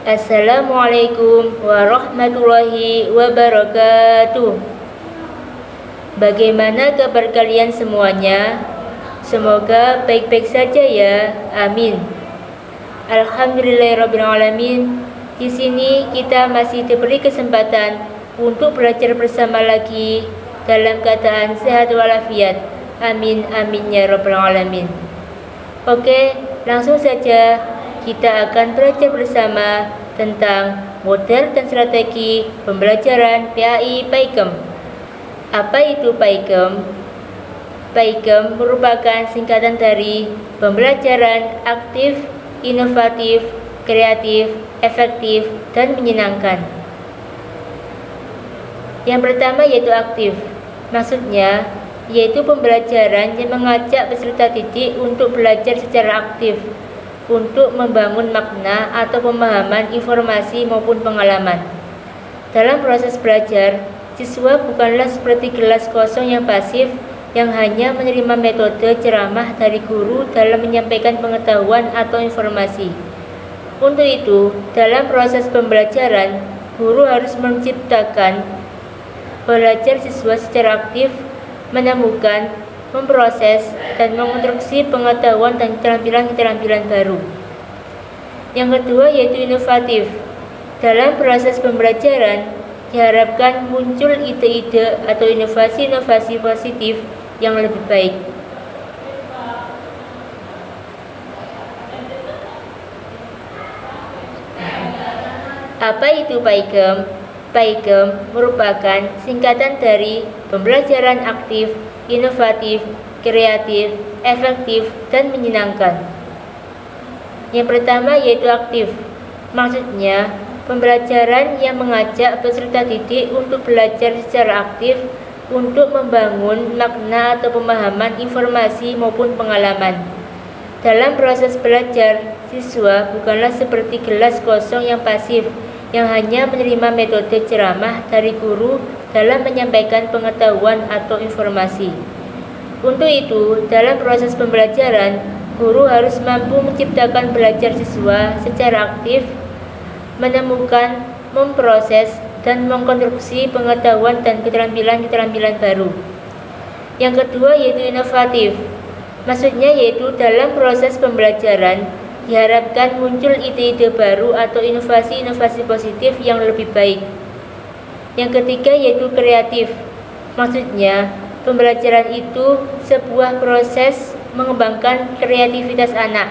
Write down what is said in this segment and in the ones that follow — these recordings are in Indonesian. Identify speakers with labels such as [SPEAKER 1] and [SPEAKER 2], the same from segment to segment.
[SPEAKER 1] Assalamualaikum warahmatullahi wabarakatuh. Bagaimana kabar kalian semuanya? Semoga baik-baik saja ya. Amin. Alhamdulillahirrabbilalamin. Di sini kita masih diberi kesempatan untuk belajar bersama lagi dalam keadaan sehat walafiat. Amin amin ya rabbal alamin. Oke, langsung saja kita akan belajar bersama tentang model dan strategi pembelajaran PAI PAIKEM. Apa itu PAIKEM? PAIKEM merupakan singkatan dari pembelajaran aktif, inovatif, kreatif, efektif, dan menyenangkan. Yang pertama yaitu aktif. Maksudnya yaitu pembelajaran yang mengajak peserta didik untuk belajar secara aktif, untuk membangun makna atau pemahaman informasi maupun pengalaman. Dalam proses belajar, siswa bukanlah seperti gelas kosong yang pasif yang hanya menerima metode ceramah dari guru dalam menyampaikan pengetahuan atau informasi. Untuk itu, dalam proses pembelajaran, guru harus menciptakan belajar siswa secara aktif, menemukan, memproses, dan mengonstruksi pengetahuan dan keterampilan-keterampilan baru. Yang kedua yaitu inovatif. Dalam proses pembelajaran, diharapkan muncul ide-ide atau inovasi-inovasi positif yang lebih baik. Apa itu PAIKEM? PAIKEM merupakan singkatan dari pembelajaran aktif, inovatif, kreatif, efektif, dan menyenangkan. Yang pertama yaitu aktif. Maksudnya, pembelajaran yang mengajak peserta didik untuk belajar secara aktif untuk membangun makna atau pemahaman informasi maupun pengalaman. Dalam proses belajar, siswa bukanlah seperti gelas kosong yang pasif yang hanya menerima metode ceramah dari guru dalam menyampaikan pengetahuan atau informasi. Untuk itu, dalam proses pembelajaran, guru harus mampu menciptakan belajar siswa secara aktif, menemukan, memproses, dan mengkonstruksi pengetahuan dan keterampilan-keterampilan baru. Yang kedua yaitu inovatif. Maksudnya yaitu dalam proses pembelajaran, diharapkan muncul ide-ide baru atau inovasi-inovasi positif yang lebih baik. Yang ketiga yaitu kreatif. Maksudnya, pembelajaran itu sebuah proses mengembangkan kreativitas anak.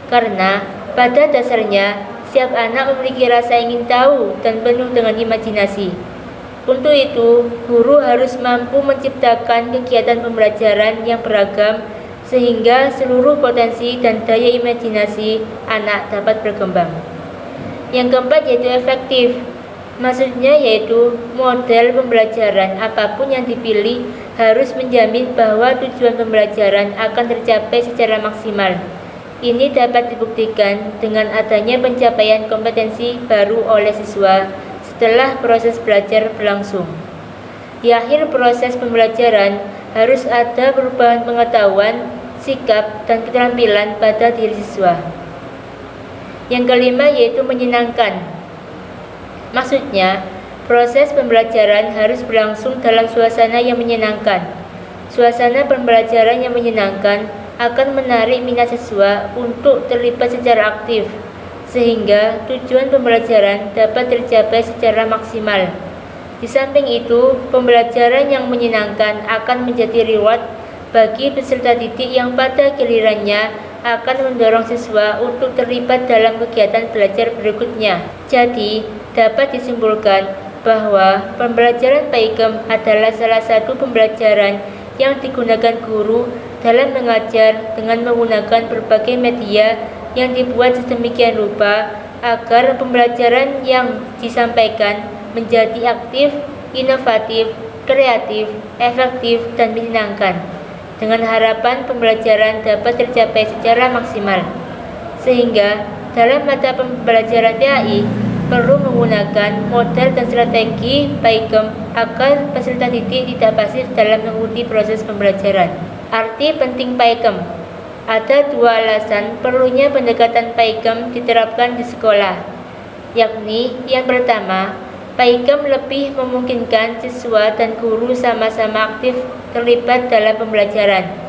[SPEAKER 1] Karena pada dasarnya, setiap anak memiliki rasa ingin tahu dan penuh dengan imajinasi. Untuk itu, guru harus mampu menciptakan kegiatan pembelajaran yang beragam sehingga seluruh potensi dan daya imajinasi anak dapat berkembang. Yang keempat yaitu efektif. Maksudnya yaitu model pembelajaran apapun yang dipilih harus menjamin bahwa tujuan pembelajaran akan tercapai secara maksimal. Ini dapat dibuktikan dengan adanya pencapaian kompetensi baru oleh siswa setelah proses belajar berlangsung. Di akhir proses pembelajaran harus ada perubahan pengetahuan, sikap, dan keterampilan pada diri siswa. Yang kelima yaitu menyenangkan. Maksudnya, proses pembelajaran harus berlangsung dalam suasana yang menyenangkan. Suasana pembelajaran yang menyenangkan akan menarik minat siswa untuk terlibat secara aktif, sehingga tujuan pembelajaran dapat tercapai secara maksimal. Di samping itu, pembelajaran yang menyenangkan akan menjadi reward bagi peserta didik yang pada gilirannya akan mendorong siswa untuk terlibat dalam kegiatan belajar berikutnya. Jadi, dapat disimpulkan bahwa pembelajaran PAIKEM adalah salah satu pembelajaran yang digunakan guru dalam mengajar dengan menggunakan berbagai media yang dibuat sedemikian rupa agar pembelajaran yang disampaikan menjadi aktif, inovatif, kreatif, efektif, dan menyenangkan, dengan harapan pembelajaran dapat tercapai secara maksimal. Sehingga dalam mata pembelajaran PAI perlu menggunakan model dan strategi PAIKEM agar peserta didik tidak pasif dalam mengikuti proses pembelajaran. Arti penting PAIKEM. Ada dua alasan perlunya pendekatan PAIKEM diterapkan di sekolah. yakni yang pertama, PAIKEM lebih memungkinkan siswa dan guru sama-sama aktif terlibat dalam pembelajaran.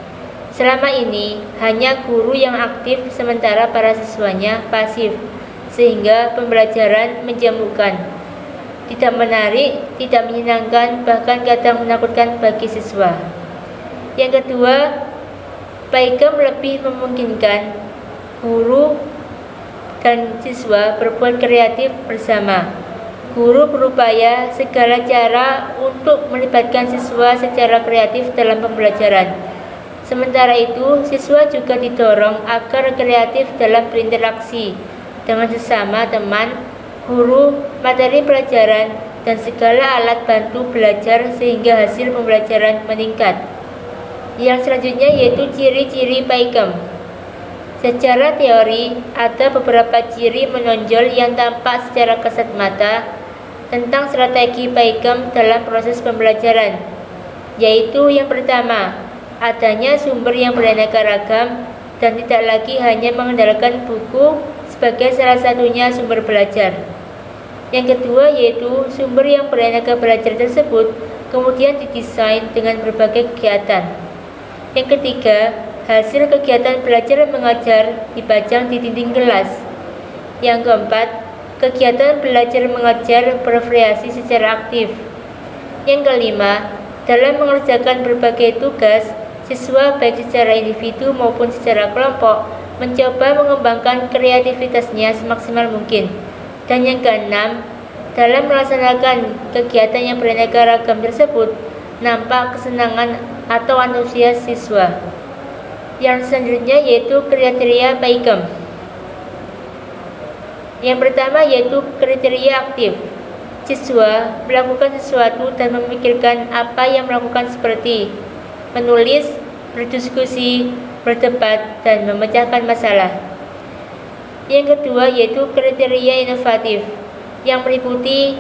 [SPEAKER 1] Selama ini, hanya guru yang aktif sementara para siswanya pasif, sehingga pembelajaran menjemukan, tidak menarik, tidak menyenangkan, bahkan kadang menakutkan bagi siswa. Yang kedua, PAIKEM lebih memungkinkan guru dan siswa berbuat kreatif bersama. Guru berupaya segala cara untuk melibatkan siswa secara kreatif dalam pembelajaran. Sementara itu, siswa juga didorong agar kreatif dalam berinteraksi dengan sesama teman, guru, materi pelajaran, dan segala alat bantu belajar sehingga hasil pembelajaran meningkat. Yang selanjutnya yaitu ciri-ciri PAIKEM. Secara teori, ada beberapa ciri menonjol yang tampak secara kasat mata tentang strategi PAIKEM dalam proses pembelajaran, yaitu yang pertama, adanya sumber yang beraneka ragam dan tidak lagi hanya mengandalkan buku sebagai salah satunya sumber belajar. Yang kedua yaitu sumber yang beraneka belajar tersebut kemudian didesain dengan berbagai kegiatan. Yang ketiga, hasil kegiatan belajar mengajar dipajang di dinding kelas. Yang keempat, kegiatan belajar mengajar bervariasi secara aktif. Yang kelima, dalam mengerjakan berbagai tugas, siswa baik secara individu maupun secara kelompok mencoba mengembangkan kreativitasnya semaksimal mungkin. Dan yang keenam, dalam melaksanakan kegiatan yang beraneka ragam tersebut, nampak kesenangan atau antusias siswa. Yang selanjutnya yaitu kriteria PAIKEM. Yang pertama yaitu kriteria aktif. Siswa melakukan sesuatu dan memikirkan apa yang melakukan seperti menulis, berdiskusi, berdebat, dan memecahkan masalah. Yang kedua yaitu kriteria inovatif, yang meliputi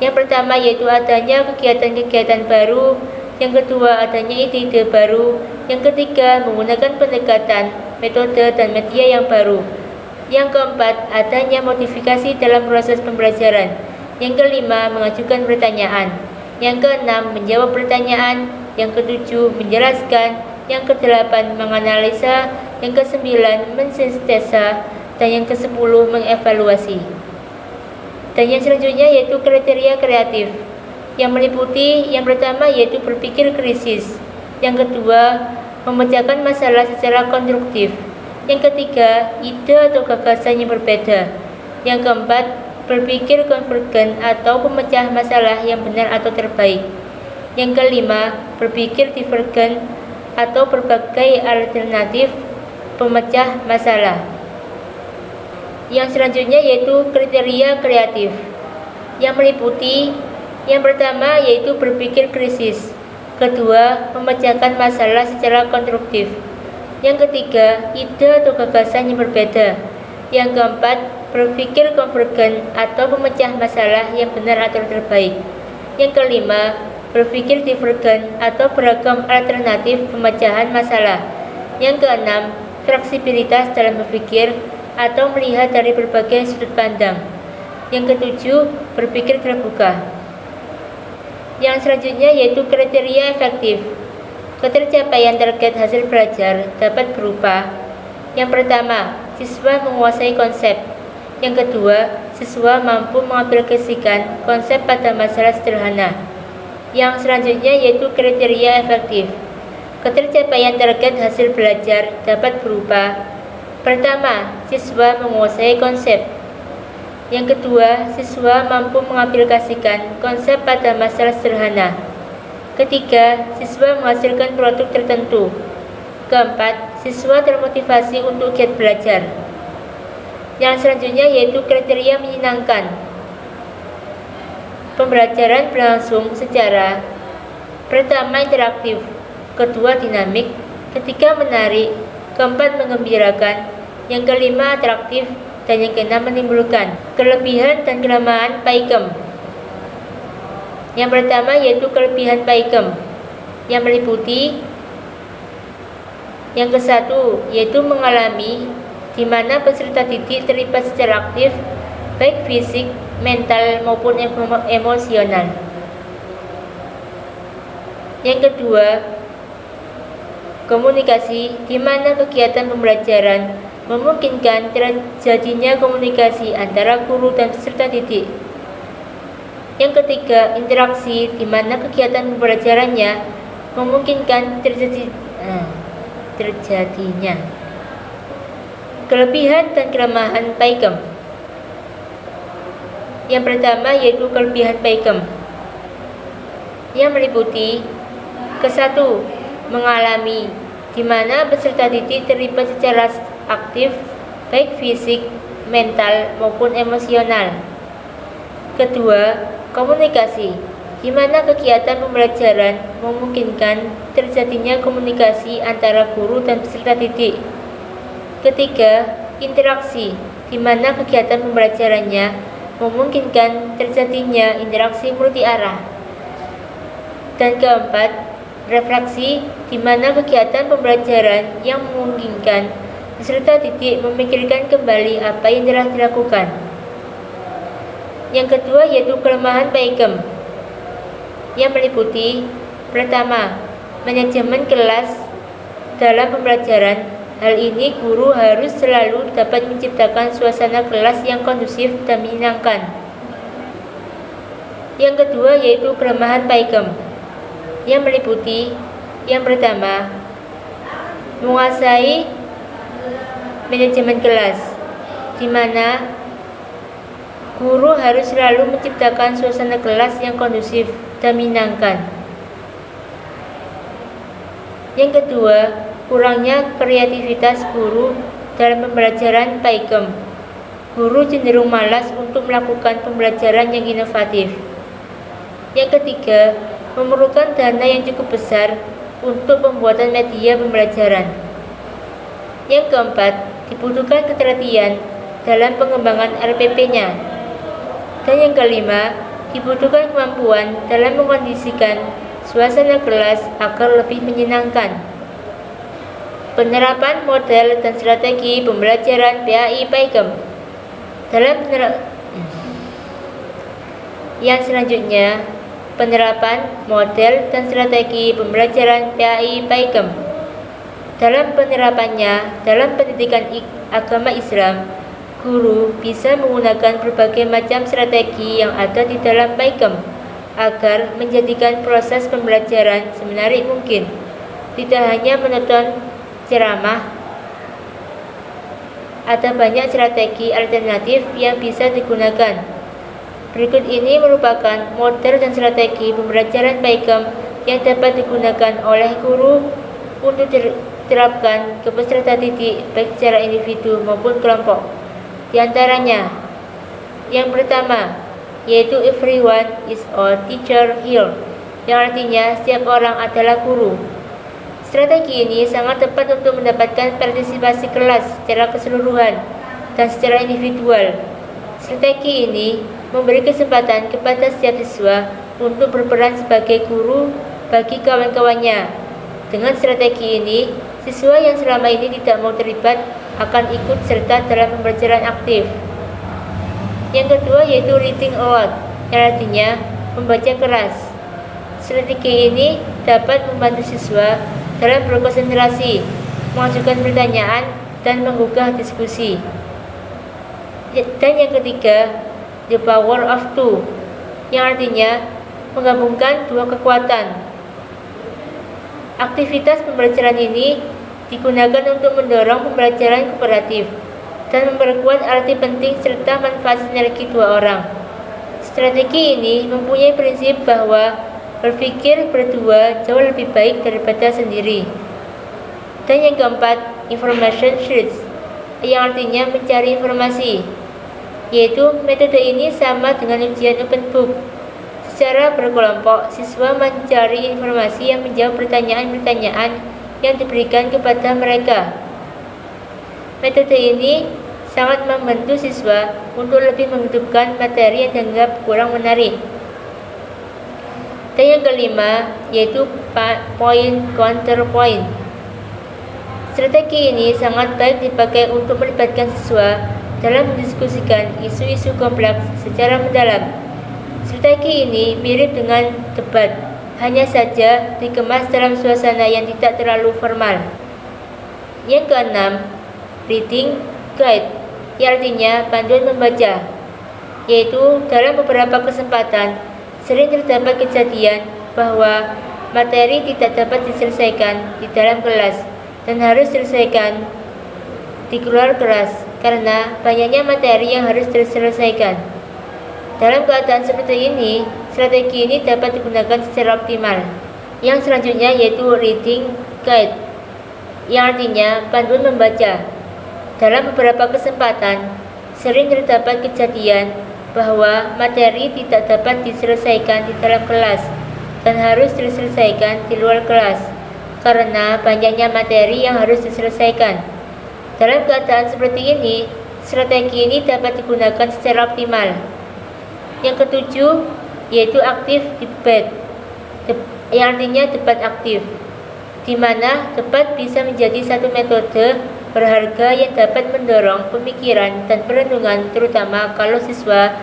[SPEAKER 1] yang pertama yaitu adanya kegiatan-kegiatan baru, yang kedua adanya ide-ide baru, yang ketiga menggunakan pendekatan, metode, dan media yang baru, yang keempat adanya modifikasi dalam proses pembelajaran, yang kelima mengajukan pertanyaan, yang keenam menjawab pertanyaan, yang ketujuh menjelaskan, yang kedelapan menganalisa, yang kesembilan mensintesa, dan yang kesepuluh mengevaluasi. Dan yang selanjutnya yaitu kriteria kreatif, yang meliputi yang pertama yaitu berpikir krisis, yang kedua memecahkan masalah secara konstruktif, yang ketiga ide atau gagasan yang berbeda, yang keempat berpikir konvergen atau pemecah masalah yang benar atau terbaik, yang kelima berpikir divergen atau berbagai alternatif pemecah masalah. Yang selanjutnya yaitu kriteria kreatif, yang meliputi yang pertama yaitu berpikir krisis, kedua memecahkan masalah secara konstruktif, yang ketiga ide atau gagasan yang berbeda, yang keempat berpikir konvergen atau pemecah masalah yang benar atau terbaik, yang kelima berpikir divergen atau beragam alternatif pemecahan masalah, yang keenam fleksibilitas dalam berpikir atau melihat dari berbagai sudut pandang, yang ketujuh berpikir terbuka. Yang selanjutnya yaitu kriteria efektif. Ketercapaian target hasil belajar dapat berupa yang pertama, siswa menguasai konsep, yang kedua, siswa mampu mengaplikasikan konsep pada masalah sederhana. Yang selanjutnya yaitu kriteria efektif. Ketercapaian target hasil belajar dapat berupa pertama, siswa menguasai konsep. Yang kedua, siswa mampu mengaplikasikan konsep pada masalah sederhana. Ketiga, siswa menghasilkan produk tertentu. Keempat, siswa termotivasi untuk giat belajar. Yang selanjutnya yaitu kriteria menyenangkan. Pembelajaran berlangsung secara pertama interaktif, kedua dinamik, ketiga menarik, keempat menggembirakan, yang kelima atraktif, dan yang keenam menimbulkan. Kelebihan dan kelemahan PAIKEM. Yang pertama yaitu kelebihan PAIKEM, yang meliputi yang ke-1 yaitu mengalami di mana peserta didik terlibat secara aktif baik fisik, mental maupun emosional. Yang kedua, komunikasi, di mana kegiatan pembelajaran memungkinkan terjadinya komunikasi antara guru dan peserta didik. Yang ketiga, interaksi, di mana kegiatan pembelajarannya memungkinkan terjadinya kelebihan dan kelemahan PAIKEM. Yang pertama yaitu kelebihan PAIKEM, yang meliputi ke-1, mengalami, di mana peserta didik terlibat secara aktif baik fisik, mental maupun emosional. Kedua, komunikasi, di mana kegiatan pembelajaran memungkinkan terjadinya komunikasi antara guru dan peserta didik. Ketiga, interaksi, di mana kegiatan pembelajarannya memungkinkan terjadinya interaksi multi arah. Dan keempat, refleksi, di mana kegiatan pembelajaran yang memungkinkan peserta didik memikirkan kembali apa yang telah dilakukan. Yang kedua yaitu kelemahan PAIKEM, yang meliputi pertama, manajemen kelas dalam pembelajaran. Hal ini guru harus selalu dapat menciptakan suasana kelas yang kondusif dan menyenangkan. Yang kedua yaitu kelemahan PAIKEM, yang meliputi yang pertama, menguasai manajemen kelas, di mana guru harus selalu menciptakan suasana kelas yang kondusif dan menyenangkan. Yang kedua, kurangnya kreativitas guru dalam pembelajaran PAIKEM. Guru cenderung malas untuk melakukan pembelajaran yang inovatif. Yang ketiga, memerlukan dana yang cukup besar untuk pembuatan media pembelajaran. Yang keempat, dibutuhkan ketelitian dalam pengembangan RPP-nya. Dan yang kelima, dibutuhkan kemampuan dalam mengkondisikan suasana kelas agar lebih menyenangkan. Penerapan model dan strategi pembelajaran PAI PAIKEM. Yang selanjutnya, penerapan model dan strategi pembelajaran PAI PAIKEM. Dalam penerapannya, dalam pendidikan agama Islam, guru bisa menggunakan berbagai macam strategi yang ada di dalam PAIKEM agar menjadikan proses pembelajaran semenarik mungkin. Tidak hanya menonton ceramah, ada banyak strategi alternatif yang bisa digunakan. Berikut ini merupakan model dan strategi pembelajaran PAIKEM yang dapat digunakan oleh guru untuk diterapkan ke peserta didik baik secara individu maupun kelompok. Di antaranya, yang pertama yaitu everyone is a teacher here, yang artinya setiap orang adalah guru. Strategi ini sangat tepat untuk mendapatkan partisipasi kelas secara keseluruhan dan secara individual. Strategi ini memberi kesempatan kepada setiap siswa untuk berperan sebagai guru bagi kawan-kawannya. Dengan strategi ini, siswa yang selama ini tidak mau terlibat akan ikut serta dalam pembelajaran aktif. Yang kedua yaitu reading aloud, yang artinya membaca keras. Strategi ini dapat membantu siswa dalam berkonsentrasi, mengajukan pertanyaan, dan menggugah diskusi. Dan yang ketiga, the power of two, yang artinya menggabungkan dua kekuatan. Aktivitas pembelajaran ini digunakan untuk mendorong pembelajaran kooperatif dan memperkuat arti penting serta manfaat sinergi dua orang. Strategi ini mempunyai prinsip bahwa berpikir berdua jauh lebih baik daripada sendiri. Dan yang keempat, information search, yang artinya mencari informasi, yaitu metode ini sama dengan ujian open book. Secara berkelompok, siswa mencari informasi yang menjawab pertanyaan-pertanyaan yang diberikan kepada mereka. Metode ini sangat membantu siswa untuk lebih menghidupkan materi yang dianggap kurang menarik. Dan yang kelima yaitu point counterpoint. Strategi ini sangat baik dipakai untuk melibatkan siswa dalam mendiskusikan isu-isu kompleks secara mendalam. Strategi ini mirip dengan debat, hanya saja dikemas dalam suasana yang tidak terlalu formal. Yang keenam, reading guide, yang artinya panduan membaca, yaitu dalam beberapa kesempatan sering terdapat kejadian bahwa materi tidak dapat diselesaikan di dalam kelas dan harus diselesaikan di luar kelas karena banyaknya materi yang harus diselesaikan. Dalam keadaan seperti ini, strategi ini dapat digunakan secara optimal. Yang selanjutnya yaitu reading guide, yang artinya panduan membaca. Dalam beberapa kesempatan, sering terdapat kejadian bahwa materi tidak dapat diselesaikan di dalam kelas dan harus diselesaikan di luar kelas karena banyaknya materi yang harus diselesaikan. Dalam keadaan seperti ini, strategi ini dapat digunakan secara optimal. Yang ketujuh yaitu active debate, yang artinya debat aktif, di mana debat bisa menjadi satu metode berharga yang dapat mendorong pemikiran dan perenungan, terutama kalau siswa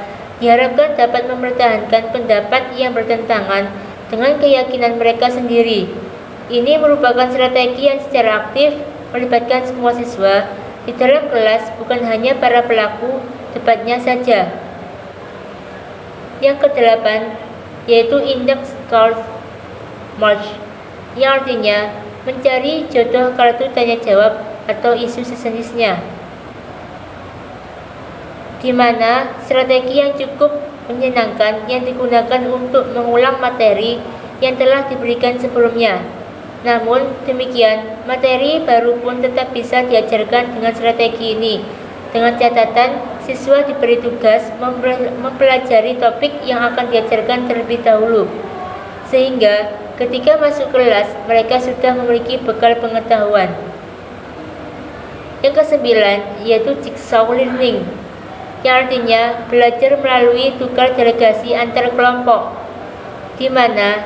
[SPEAKER 1] diharapkan dapat mempertahankan pendapat yang bertentangan dengan keyakinan mereka sendiri. Ini merupakan strategi yang secara aktif melibatkan semua siswa di dalam kelas, bukan hanya para pelaku debatnya saja. Yang kedelapan yaitu index card march, yang artinya mencari jodoh kartu tanya jawab atau isu sejenisnya, di mana strategi yang cukup menyenangkan yang digunakan untuk mengulang materi yang telah diberikan sebelumnya. Namun demikian, materi baru pun tetap bisa diajarkan dengan strategi ini, dengan catatan siswa diberi tugas mempelajari topik yang akan diajarkan terlebih dahulu, sehingga ketika masuk kelas mereka sudah memiliki bekal pengetahuan. Yang kesembilan yaitu jigsaw learning, yang artinya belajar melalui tukar delegasi antar kelompok, di mana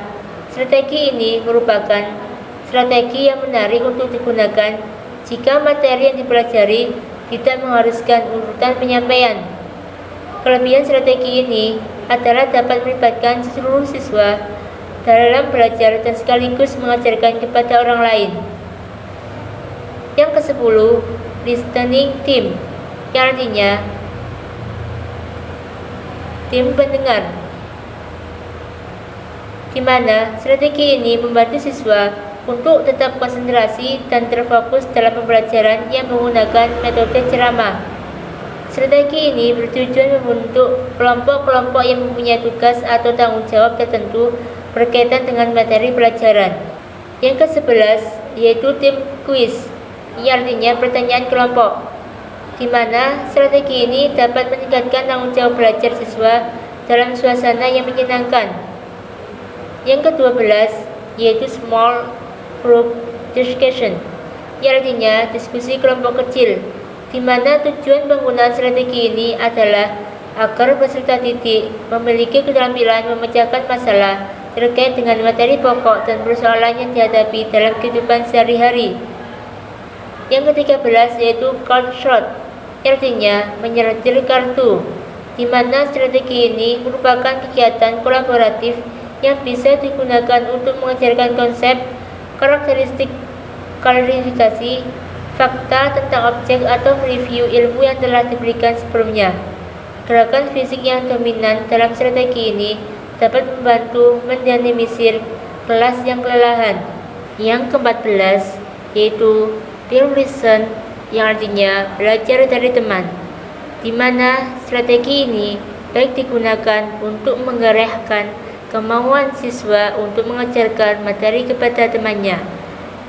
[SPEAKER 1] strategi ini merupakan strategi yang menarik untuk digunakan jika materi yang dipelajari tidak mengharuskan urutan penyampaian. Kelebihan strategi ini adalah dapat melibatkan seluruh siswa dalam belajar dan sekaligus mengajarkan kepada orang lain. Yang ke-10, listening team, yang artinya tim pendengar, di mana strategi ini membantu siswa untuk tetap konsentrasi dan terfokus dalam pembelajaran yang menggunakan metode ceramah. Strategi ini bertujuan membentuk kelompok-kelompok yang mempunyai tugas atau tanggung jawab tertentu berkaitan dengan materi pelajaran. Yang ke-11 yaitu tim quiz, yang artinya pertanyaan kelompok, di mana strategi ini dapat meningkatkan tanggung jawab belajar siswa dalam suasana yang menyenangkan. Yang ke-12 yaitu small group discussion, yang artinya diskusi kelompok kecil, di mana tujuan penggunaan strategi ini adalah agar peserta didik memiliki keterampilan memecahkan masalah terkait dengan materi pokok dan persoalan yang dihadapi dalam kehidupan sehari-hari. Yang ke-13 yaitu card shot, yang artinya menyeretil kartu, di mana strategi ini merupakan kegiatan kolaboratif yang bisa digunakan untuk mengajarkan konsep, karakteristik, klarifikasi, fakta tentang objek atau mereview ilmu yang telah diberikan sebelumnya. Gerakan fisik yang dominan dalam strategi ini dapat membantu mendinamisir kelas yang kelelahan. Yang ke-14 yaitu peer listen, yang artinya belajar dari teman, di mana strategi ini baik digunakan untuk menggerakkan kemauan siswa untuk mengajarkan materi kepada temannya.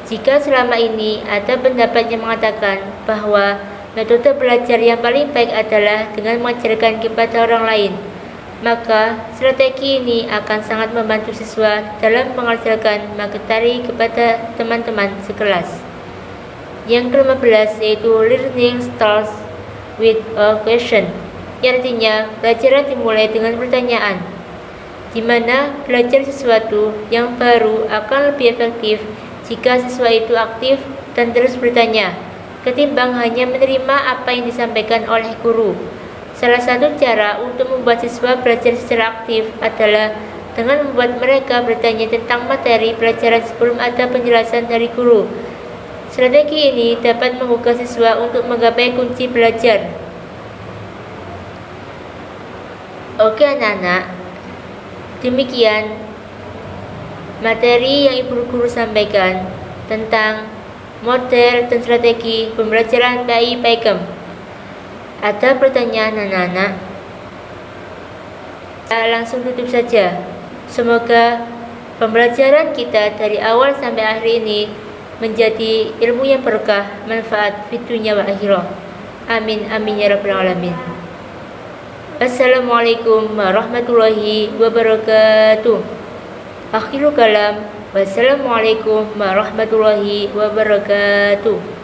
[SPEAKER 1] Jika selama ini ada pendapat yang mengatakan bahwa metode belajar yang paling baik adalah dengan mengajarkan kepada orang lain, maka strategi ini akan sangat membantu siswa dalam mengajarkan materi kepada teman-teman sekelas. Yang ke-15 yaitu learning starts with a question, yang artinya pelajaran dimulai dengan pertanyaan, di mana belajar sesuatu yang baru akan lebih efektif jika siswa itu aktif dan terus bertanya. ketimbang hanya menerima apa yang disampaikan oleh guru. Salah satu cara untuk membuat siswa belajar secara aktif adalah dengan membuat mereka bertanya tentang materi pelajaran sebelum ada penjelasan dari guru. Strategi ini dapat menggugah siswa untuk menggapai kunci belajar. Oke anak-anak, demikian materi yang Ibu Guru sampaikan tentang model dan strategi pembelajaran PAI PAIGEM. Ada pertanyaan anak-anak? Langsung tutup saja. Semoga pembelajaran kita dari awal sampai akhir ini menjadi ilmu yang berkah, manfaat fid dunya wa akhirah. Amin amin ya rabbal alamin. Assalamualaikum warahmatullahi wabarakatuh. Akhirul kalam. Wassalamualaikum warahmatullahi wabarakatuh.